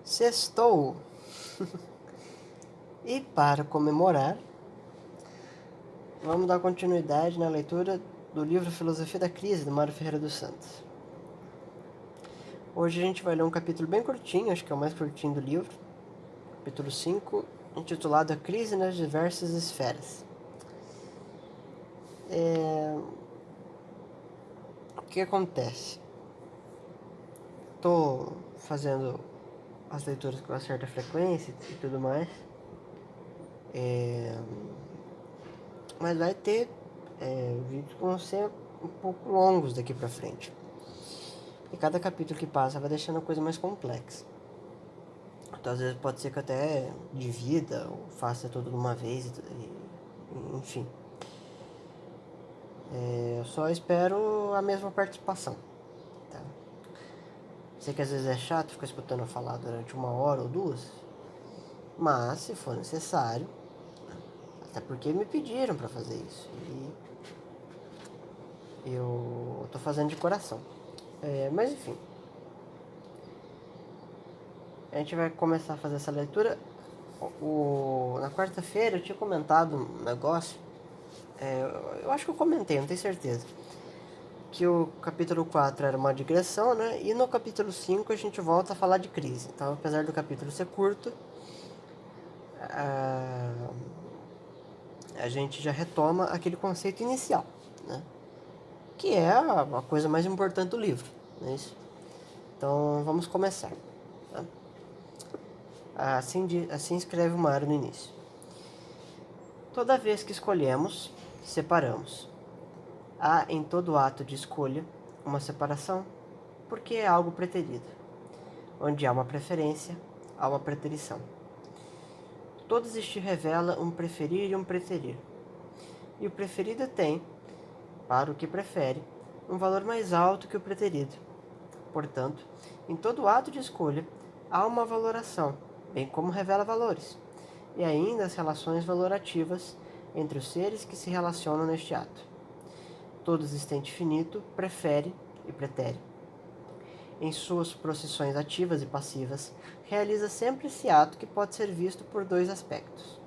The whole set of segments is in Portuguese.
Sextou! E para comemorar, vamos dar continuidade na leitura do livro Filosofia da Crise, do Mário Ferreira dos Santos. Hoje a gente vai ler um capítulo bem curtinho, acho que é o mais curtinho do livro, capítulo 5, intitulado A Crise nas Diversas Esferas. O que acontece? Estou fazendo as leituras com uma certa frequência e tudo mais, mas vai ter vídeos que vão ser um pouco longos daqui pra frente. E cada capítulo que passa vai deixando a coisa mais complexa. Então às vezes pode ser que eu até divida ou faça tudo de uma vez, enfim. Eu só espero a mesma participação. Tá? Sei que às vezes é chato ficar escutando eu falar durante 1 hora ou 2, mas se for necessário, até porque me pediram pra fazer isso e eu tô fazendo de coração. Mas enfim, a gente vai começar a fazer essa leitura. Na quarta-feira eu tinha comentado um negócio, eu acho que eu comentei, não tenho certeza, que o capítulo 4 era uma digressão, né? E no capítulo 5 a gente volta a falar de crise. Então, apesar do capítulo ser curto, a gente já retoma aquele conceito inicial, né? Que é a coisa mais importante do livro, não é isso? Então, vamos começar. Tá? Assim escreve o Mário no início. Toda vez que escolhemos, separamos. Há em todo ato de escolha uma separação, porque é algo preterido. Onde há uma preferência, há uma preterição. Todo existir revela um preferir e um preterir. E o preferido tem, para o que prefere, um valor mais alto que o preterido. Portanto, em todo ato de escolha, há uma valoração, bem como revela valores, e ainda as relações valorativas entre os seres que se relacionam neste ato. Todo existente finito prefere e pretere. Em suas processões ativas e passivas, realiza sempre esse ato que pode ser visto por 2 aspectos.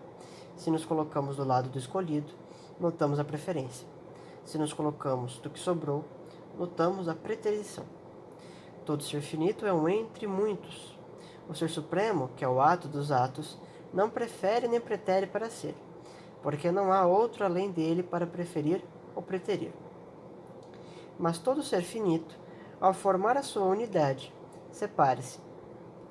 Se nos colocamos do lado do escolhido, notamos a preferência. Se nos colocamos do que sobrou, notamos a preterição. Todo ser finito é um entre muitos. O ser supremo, que é o ato dos atos, não prefere nem pretere para ser, porque não há outro além dele para preferir ou preterir. Mas todo ser finito, ao formar a sua unidade, separe-se,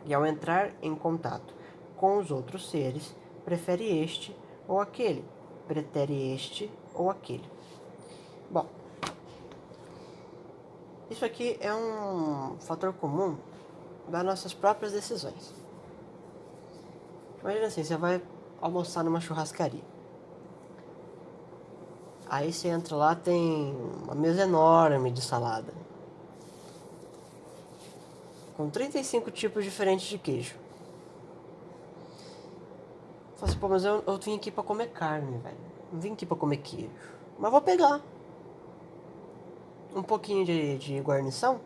e ao entrar em contato com os outros seres, prefere este ou aquele, pretere este ou aquele. Bom, isso aqui é um fator comum das nossas próprias decisões. Imagina assim, você vai almoçar numa churrascaria. Aí você entra lá, tem uma mesa enorme de salada, com 35 tipos diferentes de queijo. Fala assim, pô, mas eu vim aqui pra comer carne, velho. Não vim aqui pra comer queijo. Mas vou pegar um pouquinho de guarnição.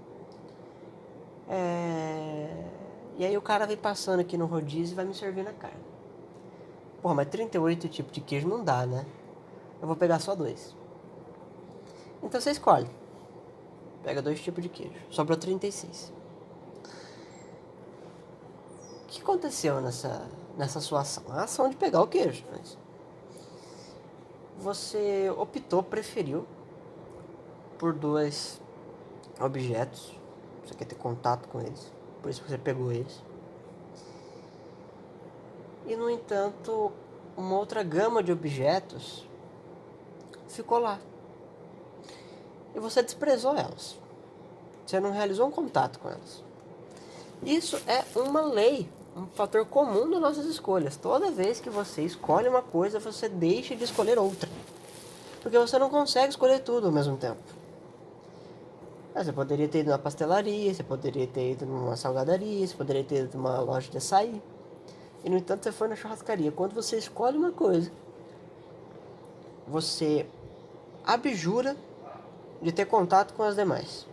E aí o cara vem passando aqui no rodízio e vai me servir na carne. Porra, mas 38 tipos de queijo não dá, né? Eu vou pegar só 2. Então você escolhe. Pega 2 tipos de queijo. Sobrou 36. O que aconteceu nessa sua ação? A ação de pegar o queijo. Mas você preferiu por 2 objetos. Você quer ter contato com eles. Por isso que você pegou eles. E, no entanto, uma outra gama de objetos ficou lá. E você desprezou elas. Você não realizou um contato com elas. Isso é uma lei, um fator comum das nossas escolhas. Toda vez que você escolhe uma coisa, você deixa de escolher outra. Porque você não consegue escolher tudo ao mesmo tempo. Você poderia ter ido numa pastelaria, você poderia ter ido numa salgadaria, você poderia ter ido numa loja de açaí. E, no entanto, você foi na churrascaria. Quando você escolhe uma coisa, você abjura de ter contato com as demais.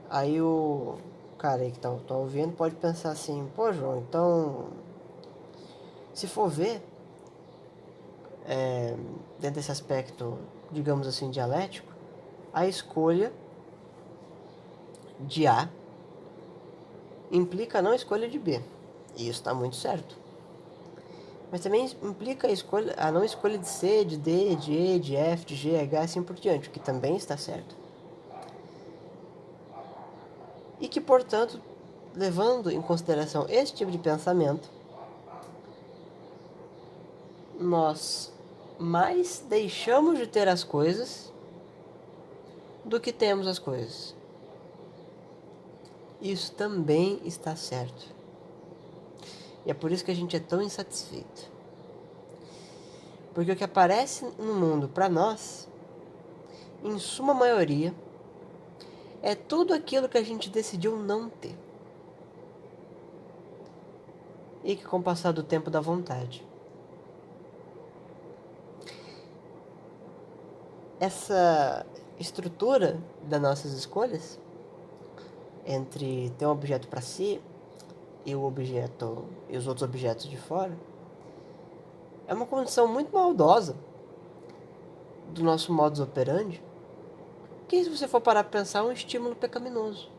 Aí o cara aí que tá ouvindo pode pensar assim, pô, João, então, se for ver, dentro desse aspecto, digamos assim, dialético, a escolha de A implica a não escolha de B. E isso está muito certo. Mas também implica a não escolha de C, de D, de E, de F, de G, H, assim por diante, o que também está certo. E que, portanto, levando em consideração esse tipo de pensamento, nós mais deixamos de ter as coisas do que temos as coisas. Isso também está certo. E é por isso que a gente é tão insatisfeito. Porque o que aparece no mundo para nós, em suma maioria, é tudo aquilo que a gente decidiu não ter. E que com o passar do tempo dá vontade. Essa estrutura das nossas escolhas, entre ter um objeto para si e o objeto e os outros objetos de fora, é uma condição muito maldosa do nosso modus operandi, que, se você for parar para pensar, é um estímulo pecaminoso.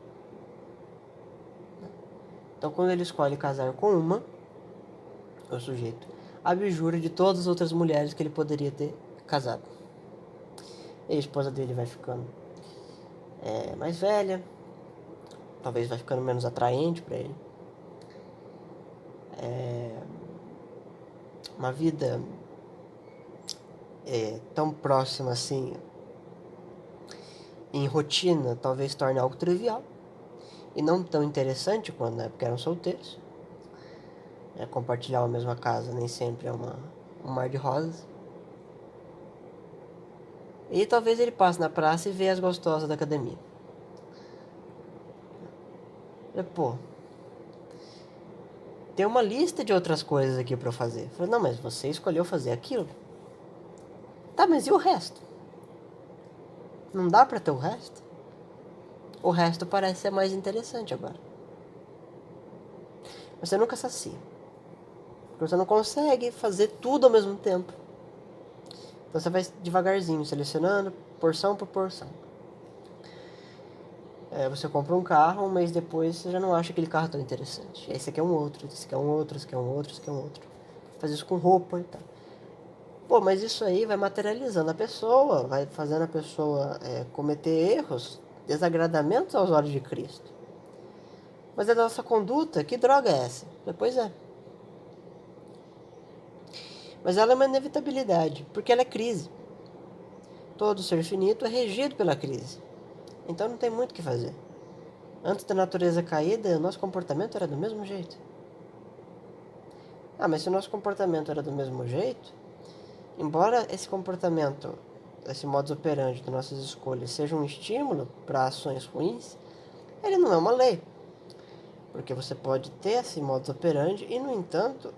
Então, quando ele escolhe casar com o sujeito abjura de todas as outras mulheres que ele poderia ter casado. E a esposa dele vai ficando mais velha, talvez vai ficando menos atraente para ele. Uma vida tão próxima assim, em rotina, talvez torne algo trivial e não tão interessante quando na época eram solteiros. Compartilhar a mesma casa nem sempre é um mar de rosas. E talvez ele passe na praça e veja as gostosas da academia. Pô, tem uma lista de outras coisas aqui pra eu fazer. Eu falei, não, mas você escolheu fazer aquilo. Tá, mas e o resto? Não dá pra ter o resto? O resto parece ser mais interessante agora. Mas você nunca sacia. Porque você não consegue fazer tudo ao mesmo tempo. Então você vai devagarzinho, selecionando porção por porção. Você compra um carro, um mês depois você já não acha aquele carro tão interessante. Aí você quer um outro, você quer um outro, você quer um outro, você quer um outro. Faz isso com roupa e tal. Pô, mas isso aí vai materializando a pessoa, vai fazendo a pessoa cometer erros, desagradamentos aos olhos de Cristo. Mas é da nossa conduta, que droga é essa? Pois é. Mas ela é uma inevitabilidade, porque ela é crise. Todo ser finito é regido pela crise. Então não tem muito o que fazer. Antes da natureza caída, o nosso comportamento era do mesmo jeito. Ah, mas se o nosso comportamento era do mesmo jeito, embora esse comportamento, esse modus operandi das nossas escolhas seja um estímulo para ações ruins, ele não é uma lei. Porque você pode ter esse modus operandi e, no entanto,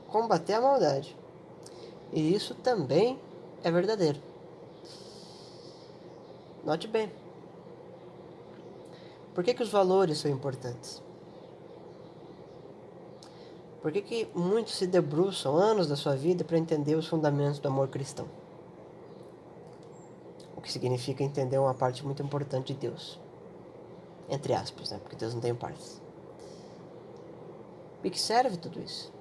combater a maldade. E isso também é verdadeiro. Note bem. Por que os valores são importantes? Por que muitos se debruçam anos da sua vida para entender os fundamentos do amor cristão? O que significa entender uma parte muito importante de Deus. Entre aspas, né? Porque Deus não tem partes. E que serve tudo isso?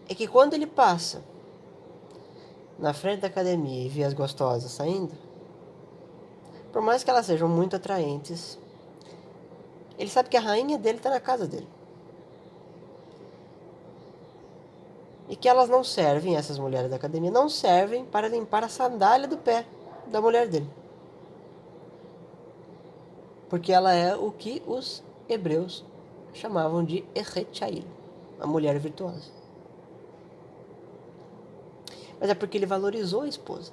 É que quando ele passa na frente da academia e vê as gostosas saindo, por mais que elas sejam muito atraentes, ele sabe que a rainha dele está na casa dele. E que elas não servem, essas mulheres da academia, não servem para limpar a sandália do pé da mulher dele. Porque ela é o que os hebreus chamavam de Echet, a mulher virtuosa. Mas é porque ele valorizou a esposa.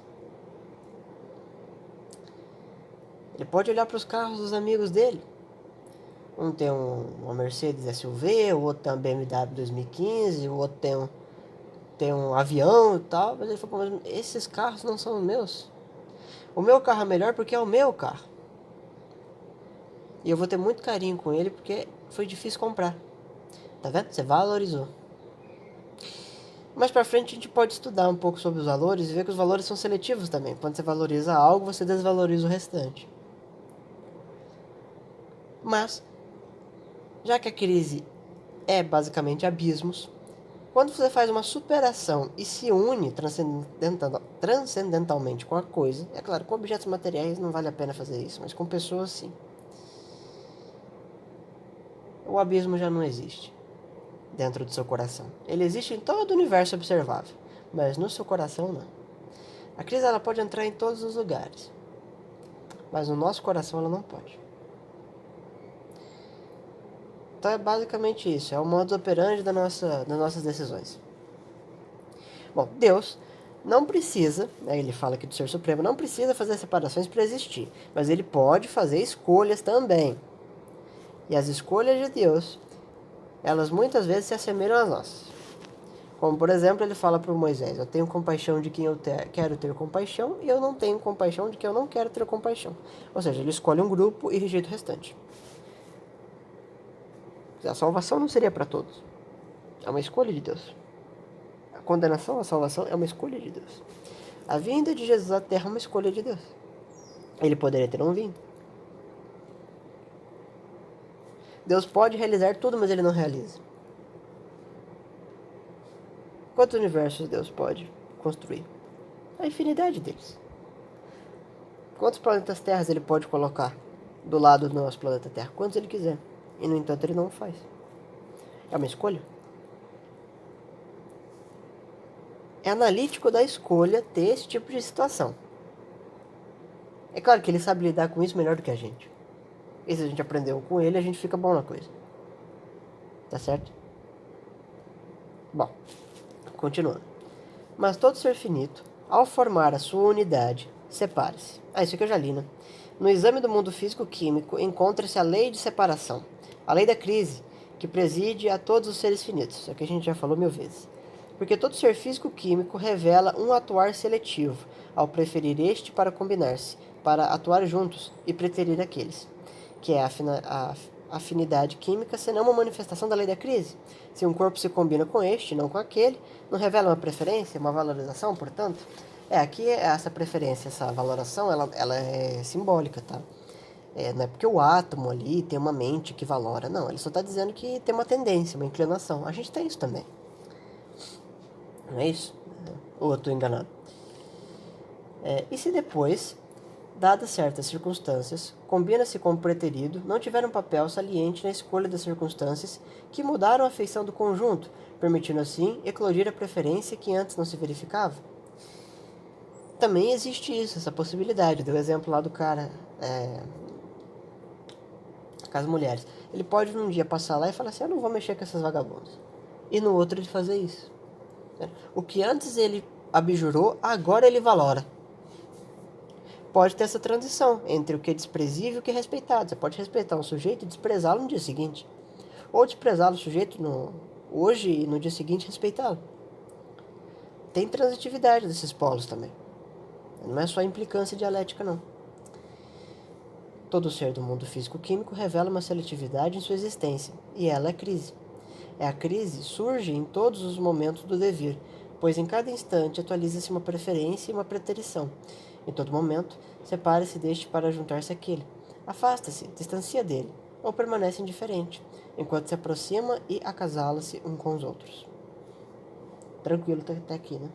Ele pode olhar para os carros dos amigos dele. Um tem uma Mercedes SUV, o outro tem uma BMW 2015, o outro tem um avião e tal. Mas ele falou, mas esses carros não são os meus. O meu carro é melhor porque é o meu carro. E eu vou ter muito carinho com ele porque foi difícil comprar. Tá vendo? Você valorizou. Mais pra frente a gente pode estudar um pouco sobre os valores e ver que os valores são seletivos também. Quando você valoriza algo, você desvaloriza o restante. Mas, já que a crise é basicamente abismos, quando você faz uma superação e se une transcendentalmente com a coisa, é claro, com objetos materiais não vale a pena fazer isso, mas com pessoas sim. O abismo já não existe dentro do seu coração. Ele existe em todo o universo observável, mas no seu coração não. A crise ela pode entrar em todos os lugares, mas no nosso coração ela não pode. Então é basicamente isso, é o modus operandi das nossas decisões. Bom, Deus não precisa, né, ele fala aqui do Ser Supremo, não precisa fazer separações para existir, mas ele pode fazer escolhas também. E as escolhas de Deus, elas muitas vezes se assemelham às nossas. Como, por exemplo, ele fala para Moisés, eu tenho compaixão de quem eu quero ter compaixão e eu não tenho compaixão de quem eu não quero ter compaixão. Ou seja, ele escolhe um grupo e rejeita o restante. A salvação não seria para todos. É uma escolha de Deus. A condenação, a salvação é uma escolha de Deus. A vinda de Jesus à Terra é uma escolha de Deus. Ele poderia ter não vindo. Deus pode realizar tudo, mas ele não realiza. Quantos universos Deus pode construir? A infinidade deles. Quantos planetas Terras ele pode colocar do lado do nosso planeta Terra? Quantos ele quiser. E, no entanto, ele não faz. É uma escolha. É analítico da escolha ter esse tipo de situação. É claro que ele sabe lidar com isso melhor do que a gente. E se a gente aprendeu com ele, a gente fica bom na coisa. Tá certo? Bom, continuando. Mas todo ser finito, ao formar a sua unidade, separa-se. Ah, isso aqui eu já li, né? No exame do mundo físico-químico encontra-se a lei de separação, a lei da crise, que preside a todos os seres finitos. Isso aqui a gente já falou 1000 vezes. Porque todo ser físico-químico revela um atuar seletivo, ao preferir este para combinar-se, para atuar juntos e preterir aqueles, que é a afinidade química, senão uma manifestação da lei da crise. Se um corpo se combina com este, não com aquele, não revela uma preferência, uma valorização, portanto? Aqui essa preferência, essa valoração, ela é simbólica, tá? Não é porque o átomo ali tem uma mente que valora, não. Ele só está dizendo que tem uma tendência, uma inclinação. A gente tem isso também. Não é isso? Ou eu estou enganado? E se depois, dadas certas circunstâncias, combina-se com o preterido, não tiver um papel saliente na escolha das circunstâncias que mudaram a feição do conjunto, permitindo assim eclodir a preferência que antes não se verificava? Também existe isso, essa possibilidade. Deu o exemplo lá do cara com as mulheres. Ele pode num dia passar lá e falar assim, eu não vou mexer com essas vagabundas. E no outro ele fazer isso. O que antes ele abjurou, agora ele valora. Pode ter essa transição entre o que é desprezível e o que é respeitado. Você pode respeitar um sujeito e desprezá-lo no dia seguinte. Ou desprezá-lo o sujeito hoje e no dia seguinte respeitá-lo. Tem transitividade desses polos também. Não é só implicância dialética, não. Todo ser do mundo físico-químico revela uma seletividade em sua existência, e ela é crise. A crise surge em todos os momentos do devir, pois em cada instante atualiza-se uma preferência e uma preterição. Em todo momento, separa-se deste para juntar-se àquele. Afasta-se, distancia dele, ou permanece indiferente, enquanto se aproxima e acasala-se um com os outros. Tranquilo até aqui, né?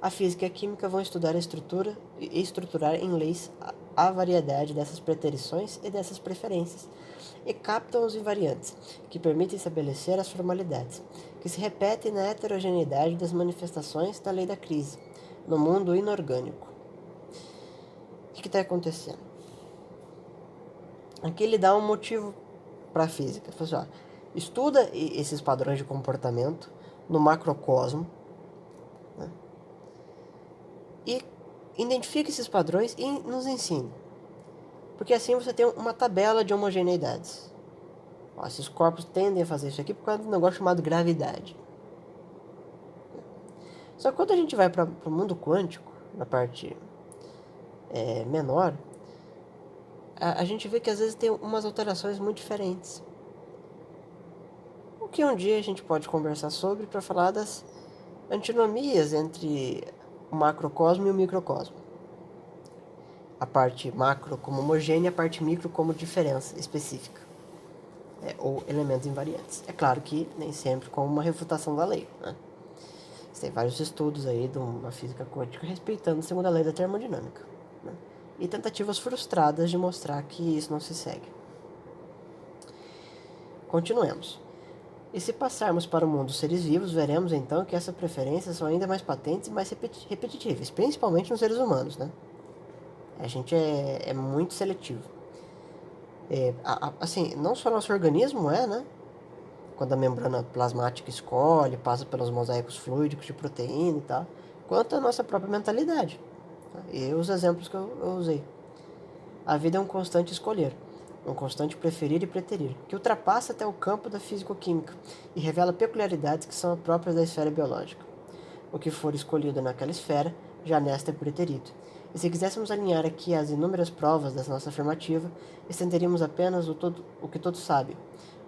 A física e a química vão estudar a estrutura e estruturar em leis a variedade dessas preterições e dessas preferências, e captam os invariantes, que permitem estabelecer as formalidades, que se repetem na heterogeneidade das manifestações da lei da crise, no mundo inorgânico. O que está acontecendo? Aqui ele dá um motivo para a física. Ele fala assim, estuda esses padrões de comportamento no macrocosmo, né? E identifica esses padrões e nos ensina. Porque assim você tem uma tabela de homogeneidades. Esses corpos tendem a fazer isso aqui por causa de um negócio chamado gravidade. Só que quando a gente vai para o mundo quântico, na parte menor, a gente vê que às vezes tem umas alterações muito diferentes. O que um dia a gente pode conversar sobre para falar das antinomias entre o macrocosmo e o microcosmo. A parte macro como homogênea e a parte micro como diferença específica, ou elementos invariantes. É claro que nem sempre com uma refutação da lei, né? Tem vários estudos aí de uma física quântica respeitando a segunda lei da termodinâmica, né? E tentativas frustradas de mostrar que isso não se segue. Continuemos. E se passarmos para o mundo dos seres vivos, veremos então que essas preferências são ainda mais patentes e mais repetitivas, principalmente nos seres humanos, né? A gente é muito seletivo. Assim, não só nosso organismo né? Quando a membrana plasmática escolhe, passa pelos mosaicos fluídicos de proteína e tal, quanto a nossa própria mentalidade. E os exemplos que eu usei. A vida é um constante escolher, um constante preferir e preterir, que ultrapassa até o campo da fisicoquímica e revela peculiaridades que são próprias da esfera biológica. O que for escolhido naquela esfera, já nesta é preterido. E se quiséssemos alinhar aqui as inúmeras provas dessa nossa afirmativa, estenderíamos apenas o que todos sabem,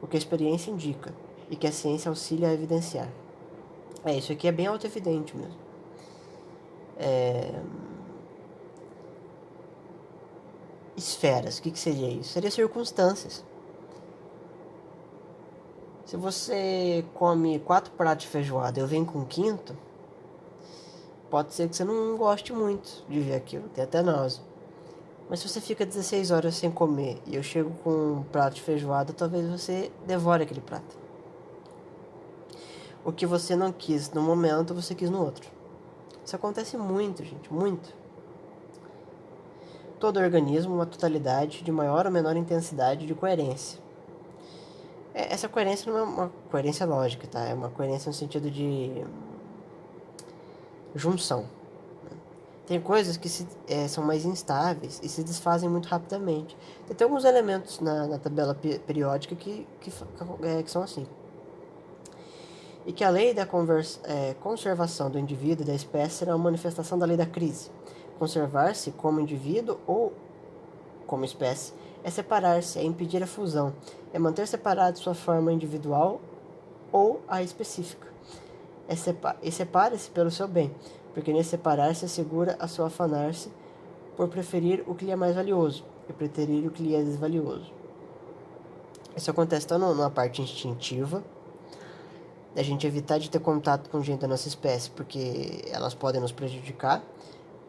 o que a experiência indica e que a ciência auxilia a evidenciar. Isso aqui é bem autoevidente mesmo. Esferas, o que seria isso? Seria circunstâncias. Se você come 4 pratos de feijoada e eu venho com um quinto, pode ser que você não goste muito de ver aquilo, tem até náusea. Mas se você fica 16 horas sem comer e eu chego com um prato de feijoada, talvez você devore aquele prato. O que você não quis no momento, você quis no outro. Isso acontece muito, gente, muito. Todo organismo, uma totalidade de maior ou menor intensidade de coerência. Essa coerência não é uma coerência lógica, tá? É uma coerência no sentido de junção. Tem coisas que são mais instáveis e se desfazem muito rapidamente. Tem alguns elementos na tabela periódica que são assim. E que a lei da conservação do indivíduo e da espécie será uma manifestação da lei da crise. Conservar-se como indivíduo ou como espécie é separar-se, é impedir a fusão, é manter separado sua forma individual ou a específica. E separe-se pelo seu bem, porque nesse separar-se assegura a seu afanar-se por preferir o que lhe é mais valioso e preterir o que lhe é desvalioso. Isso acontece tanto na parte instintiva, da gente evitar de ter contato com gente da nossa espécie, porque elas podem nos prejudicar,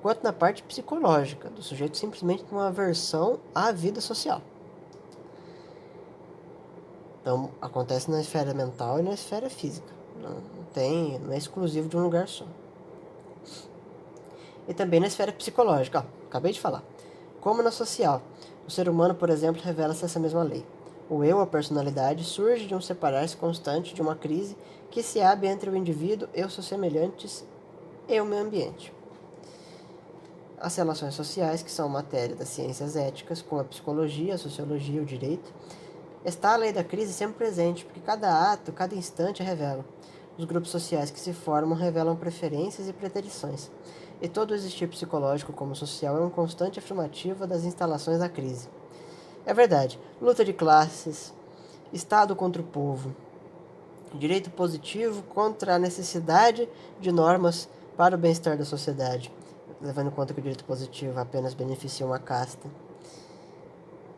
quanto na parte psicológica, do sujeito simplesmente ter uma aversão à vida social. Então, acontece na esfera mental e na esfera física. Não é exclusivo de um lugar só. E também na esfera psicológica. Acabei de falar. Como na social. O ser humano, por exemplo, revela-se essa mesma lei. O eu, a personalidade, surge de um separar-se constante de uma crise que se abre entre o indivíduo e os seus semelhantes e o meio ambiente. As relações sociais, que são matéria das ciências éticas, como a psicologia, a sociologia, o direito, está a lei da crise sempre presente, porque cada ato, cada instante a revela. Os grupos sociais que se formam revelam preferências e preterições. E todo o existir psicológico como social é uma constante afirmativa das instalações da crise. É verdade, luta de classes, Estado contra o povo, direito positivo contra a necessidade de normas para o bem-estar da sociedade, levando em conta que o direito positivo apenas beneficia uma casta.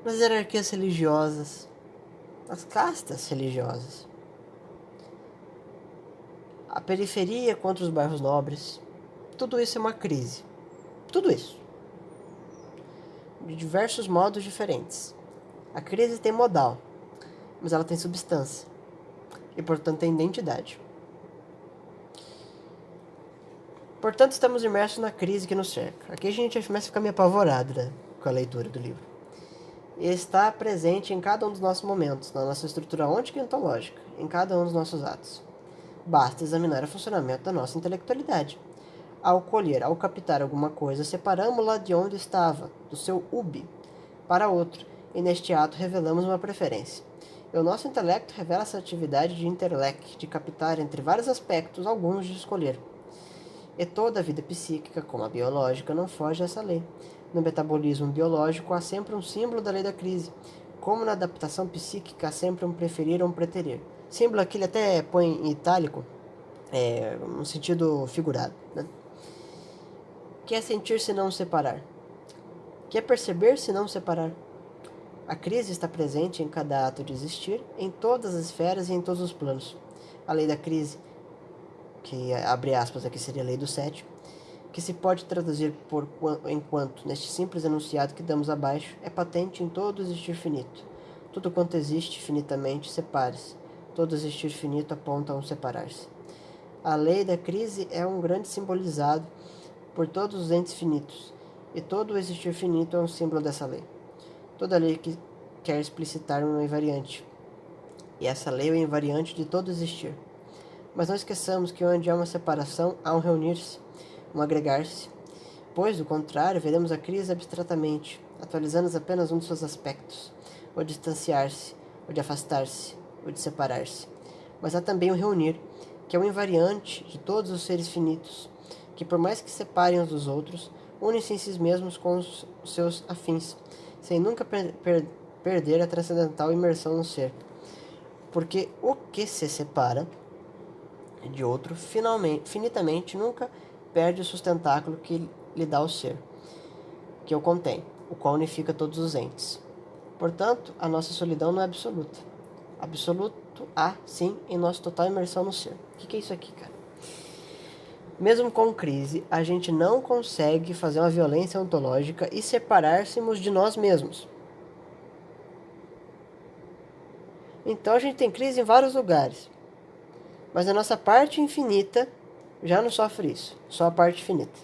Nas hierarquias religiosas, as castas religiosas, a periferia contra os bairros nobres, tudo isso é uma crise. Tudo isso. De diversos modos diferentes. A crise tem modal, mas ela tem substância. E, portanto, tem identidade. Portanto, estamos imersos na crise que nos cerca. Aqui a gente começa a ficar meio apavorado, né, com a leitura do livro. E está presente em cada um dos nossos momentos, na nossa estrutura ôntica e ontológica, em cada um dos nossos atos. Basta examinar o funcionamento da nossa intelectualidade. Ao colher, ao captar alguma coisa, separamos-la de onde estava, do seu ubi, para outro, e neste ato revelamos uma preferência. E o nosso intelecto revela essa atividade de interlec, de captar entre vários aspectos alguns de escolher. E toda a vida psíquica, como a biológica, não foge a essa lei. No metabolismo biológico há sempre um símbolo da lei da crise, como na adaptação psíquica há sempre um preferir ou um preterir. Símbolo aqui ele até põe em itálico, no sentido figurado, né? Que é sentir-se não separar, que é perceber-se não separar. A crise está presente em cada ato de existir, em todas as esferas e em todos os planos. A lei da crise, que abre aspas aqui seria a lei do 7, que se pode traduzir por enquanto, neste simples enunciado que damos abaixo, é patente em todo existir finito. Tudo quanto existe finitamente separe-se. Todo existir finito aponta a um separar-se. A lei da crise é um grande simbolizado por todos os entes finitos, e todo o existir finito é um símbolo dessa lei. Toda lei que quer explicitar um invariante, e essa lei é o invariante de todo existir. Mas não esqueçamos que onde há uma separação, há um reunir-se, um agregar-se, pois, do contrário, veremos a crise abstratamente, atualizando apenas um de seus aspectos, ou de distanciar-se, ou de afastar-se, ou de separar-se. Mas há também o reunir, que é o invariante de todos os seres finitos, que por mais que separem uns dos outros, unem-se em si mesmos com os seus afins, sem nunca perder a transcendental imersão no ser. Porque o que se separa de outro, finitamente, nunca perde o sustentáculo que lhe dá o ser, que o contém, o qual unifica todos os entes. Portanto, a nossa solidão não é absoluta. Absoluto há, sim, em nossa total imersão no ser. O que é isso aqui, cara? Mesmo com crise, a gente não consegue fazer uma violência ontológica e separar-se-nos de nós mesmos. Então a gente tem crise em vários lugares. Mas a nossa parte infinita já não sofre isso, só a parte finita.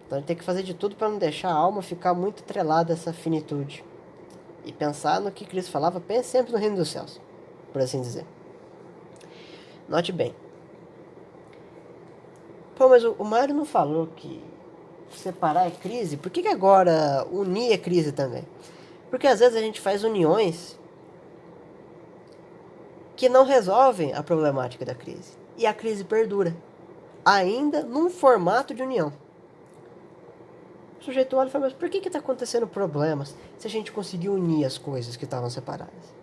Então a gente tem que fazer de tudo para não deixar a alma ficar muito atrelada a essa finitude. E pensar no que Cristo falava, pense sempre no reino dos céus, por assim dizer. Note bem. Pô, mas o Mário não falou que separar é crise? Por que agora unir é crise também? Porque às vezes a gente faz uniões que não resolvem a problemática da crise. E a crise perdura, ainda num formato de união. O sujeito olha e fala, mas por que está acontecendo problemas se a gente conseguiu unir as coisas que estavam separadas?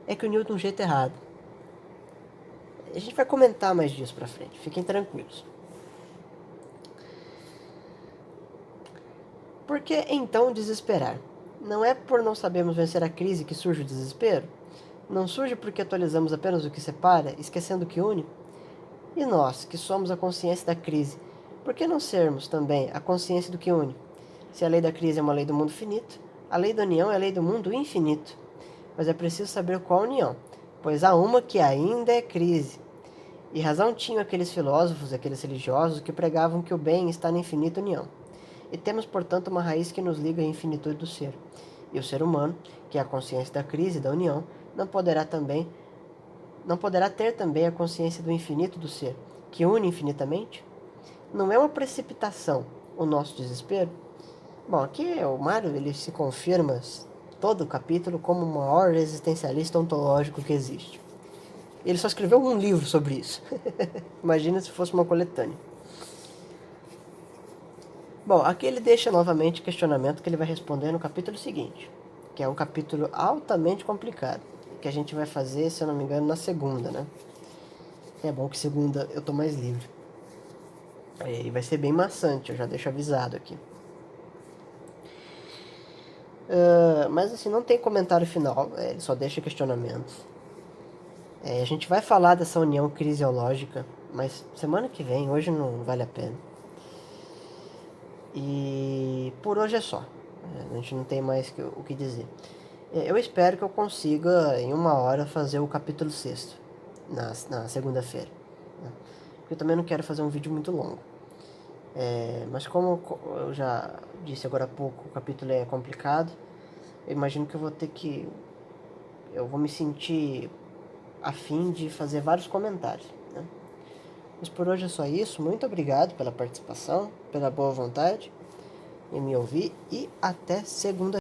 É que uniu de um jeito errado. A gente vai comentar mais disso pra frente, fiquem tranquilos. Por que então desesperar? Não é por não sabermos vencer a crise que surge o desespero? Não surge porque atualizamos apenas o que separa, esquecendo o que une? E nós, que somos a consciência da crise, por que não sermos também a consciência do que une? Se a lei da crise é uma lei do mundo finito, a lei da união é a lei do mundo infinito. Mas é preciso saber qual união, pois há uma que ainda é crise. E razão tinham aqueles filósofos, aqueles religiosos que pregavam que o bem está na infinita união. E temos, portanto, uma raiz que nos liga à infinitude do ser. E o ser humano, que é a consciência da crise e da união, não poderá ter também a consciência do infinito do ser, que une infinitamente? Não é uma precipitação o nosso desespero? Bom, aqui o Mário ele se confirma todo o capítulo como o maior existencialista ontológico que existe. Ele só escreveu um livro sobre isso. Imagina se fosse uma coletânea. Bom, aqui ele deixa novamente o questionamento que ele vai responder no capítulo seguinte, que é um capítulo altamente complicado, que a gente vai fazer, se eu não me engano, na segunda, né? É bom que segunda eu tô mais livre. E vai ser bem maçante, eu já deixo avisado aqui. Mas assim, não tem comentário final, ele só deixa questionamentos. A gente vai falar dessa união crisiológica, mas semana que vem, hoje não vale a pena. E por hoje é só. A gente não tem mais o que dizer. Eu espero que eu consiga, em 1 hora, fazer o capítulo 6 na segunda-feira. Né? Porque eu também não quero fazer um vídeo muito longo. Mas como eu já disse agora há pouco, o capítulo é complicado, eu imagino que eu vou me sentir a fim de fazer vários comentários. Né? Mas por hoje é só isso. Muito obrigado pela participação, pela boa vontade em me ouvir e até segunda.